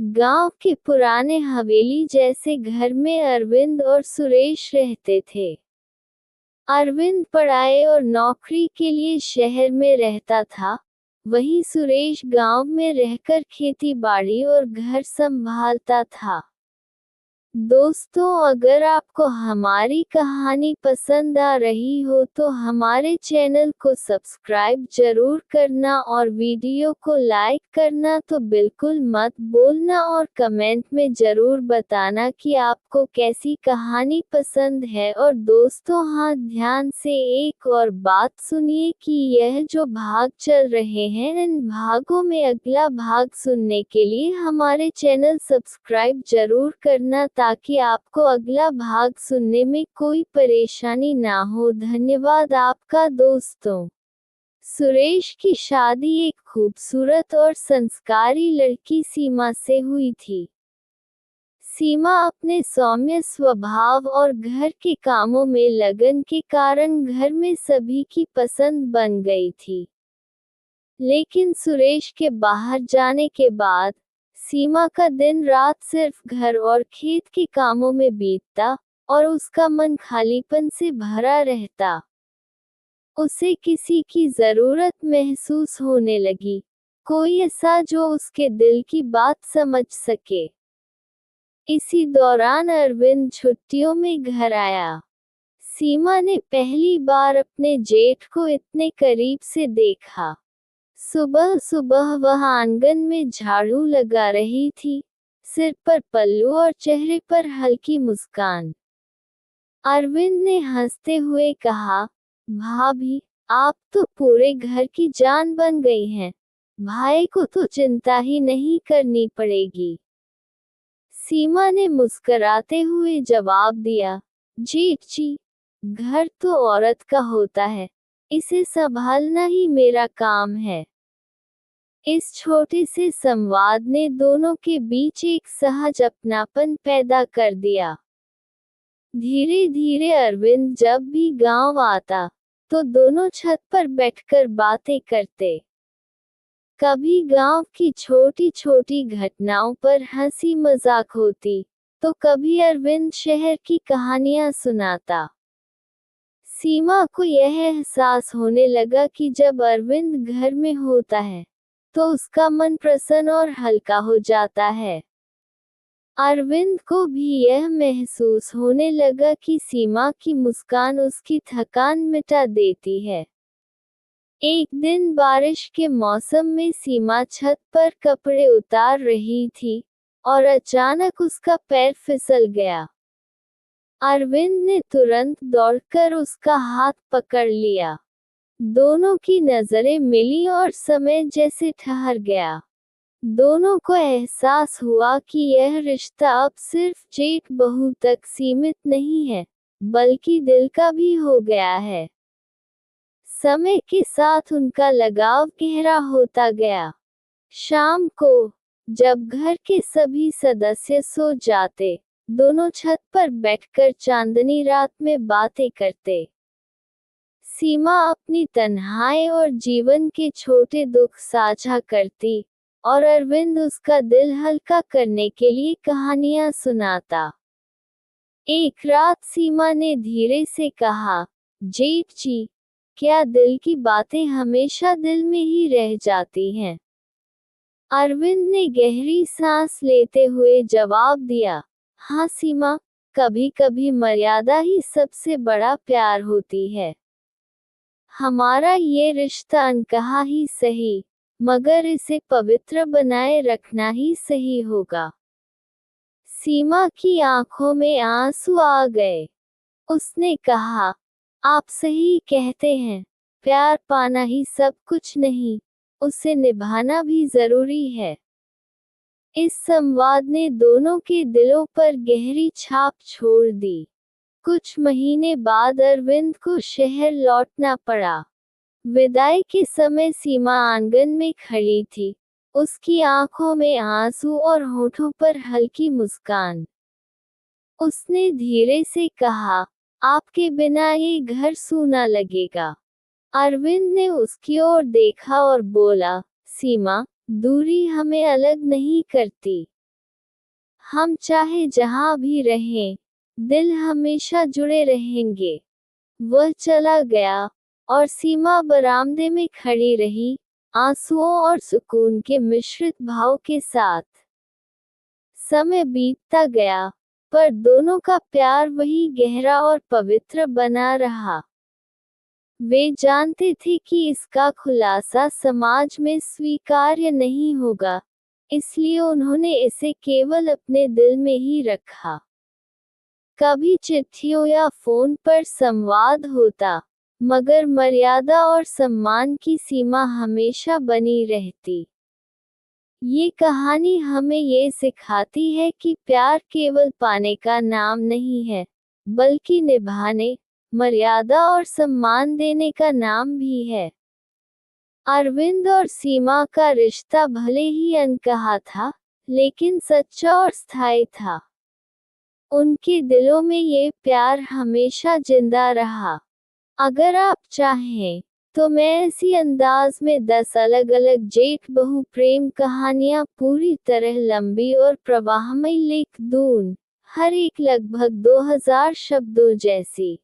गांव के पुराने हवेली जैसे घर में अरविंद और सुरेश रहते थे। अरविंद पढ़ाई और नौकरी के लिए शहर में रहता था, वहीं सुरेश गांव में रहकर खेती बाड़ी और घर संभालता था। दोस्तों, अगर आपको हमारी कहानी पसंद आ रही हो तो हमारे चैनल को सब्सक्राइब जरूर करना और वीडियो को लाइक करना तो बिल्कुल मत भूलना और कमेंट में जरूर बताना कि आपको कैसी कहानी पसंद है। और दोस्तों, हाँ, ध्यान से एक और बात सुनिए कि यह जो भाग चल रहे हैं, इन भागों में अगला भाग सुनने के लिए हमारे चैनल सब्सक्राइब जरूर करना ताकि आपको अगला भाग सुनने में कोई परेशानी ना हो। धन्यवाद आपका। दोस्तों, सुरेश की शादी एक खूबसूरत और संस्कारी लड़की सीमा से हुई थी। सीमा अपने सौम्य स्वभाव और घर के कामों में लगन के कारण घर में सभी की पसंद बन गई थी। लेकिन सुरेश के बाहर जाने के बाद सीमा का दिन रात सिर्फ घर और खेत के कामों में बीतता और उसका मन खालीपन से भरा रहता। उसे किसी की जरूरत महसूस होने लगी, कोई ऐसा जो उसके दिल की बात समझ सके। इसी दौरान अरविंद छुट्टियों में घर आया। सीमा ने पहली बार अपने जेठ को इतने करीब से देखा। सुबह सुबह वह आंगन में झाड़ू लगा रही थी, सिर पर पल्लू और चेहरे पर हल्की मुस्कान। अरविंद ने हंसते हुए कहा, भाभी, आप तो पूरे घर की जान बन गई हैं। भाई को तो चिंता ही नहीं करनी पड़ेगी। सीमा ने मुस्कुराते हुए जवाब दिया, जेठ जी, घर तो औरत का होता है, इसे संभालना ही मेरा काम है। इस छोटे से संवाद ने दोनों के बीच एक सहज अपनापन पैदा कर दिया। धीरे धीरे अरविंद जब भी गांव आता, तो दोनों छत पर बैठकर बातें करते। कभी गांव की छोटी छोटी घटनाओं पर हंसी मजाक होती, तो कभी अरविंद शहर की कहानियां सुनाता। सीमा को यह एहसास होने लगा कि जब अरविंद घर में होता है, तो उसका मन प्रसन्न और हल्का हो जाता है। अरविंद को भी यह महसूस होने लगा कि सीमा की मुस्कान उसकी थकान मिटा देती है। एक दिन बारिश के मौसम में सीमा छत पर कपड़े उतार रही थी और अचानक उसका पैर फिसल गया। अरविंद ने तुरंत दौड़कर उसका हाथ पकड़ लिया। दोनों की नजरें मिली और समय जैसे ठहर गया। दोनों को एहसास हुआ कि यह रिश्ता अब सिर्फ जेठ बहू तक सीमित नहीं है, बल्कि दिल का भी हो गया है। समय के साथ उनका लगाव गहरा होता गया। शाम को, जब घर के सभी सदस्य सो जाते, दोनों छत पर बैठकर चांदनी रात में बातें करते। सीमा अपनी तन्हाई और जीवन के छोटे दुख साझा करती, और अरविंद उसका दिल हल्का करने के लिए कहानियां सुनाता। एक रात सीमा ने धीरे से कहा, जेठ जी, क्या दिल की बातें हमेशा दिल में ही रह जाती हैं? अरविंद ने गहरी सांस लेते हुए जवाब दिया, हाँ सीमा, कभी कभी मर्यादा ही सबसे बड़ा प्यार होती है। हमारा ये रिश्ता अनकहा ही सही, मगर इसे पवित्र बनाए रखना ही सही होगा। सीमा की आंखों में आंसू आ गए। उसने कहा, आप सही कहते हैं, प्यार पाना ही सब कुछ नहीं, उसे निभाना भी जरूरी है। इस संवाद ने दोनों के दिलों पर गहरी छाप छोड़ दी। कुछ महीने बाद अरविंद को शहर लौटना पड़ा। विदाई के समय सीमा आंगन में खड़ी थी, उसकी आंखों में आंसू और होठों पर हल्की मुस्कान। उसने धीरे से कहा, आपके बिना ये घर सूना लगेगा। अरविंद ने उसकी ओर देखा और बोला, सीमा, दूरी हमें अलग नहीं करती, हम चाहे जहां भी रहें, दिल हमेशा जुड़े रहेंगे। वह चला गया और सीमा बरामदे में खड़ी रही, आंसुओं और सुकून के मिश्रित भाव के साथ। समय बीतता गया, पर दोनों का प्यार वही गहरा और पवित्र बना रहा। वे जानते थे कि इसका खुलासा समाज में स्वीकार्य नहीं होगा, इसलिए उन्होंने इसे केवल अपने दिल में ही रखा। कभी चिट्ठियों या फोन पर संवाद होता, मगर मर्यादा और सम्मान की सीमा हमेशा बनी रहती। ये कहानी हमें ये सिखाती है कि प्यार केवल पाने का नाम नहीं है, बल्कि निभाने, मर्यादा और सम्मान देने का नाम भी है। अरविंद और सीमा का रिश्ता भले ही अनकहा था, लेकिन सच्चा और स्थायी था। उनके दिलों में ये प्यार हमेशा जिंदा रहा। अगर आप चाहें, तो मैं इसी अंदाज में 10 अलग-अलग जेठ बहू प्रेम कहानियां पूरी तरह लंबी और प्रवाहमयी लिख दूं, हर एक लगभग 2000 शब्दों जैसी।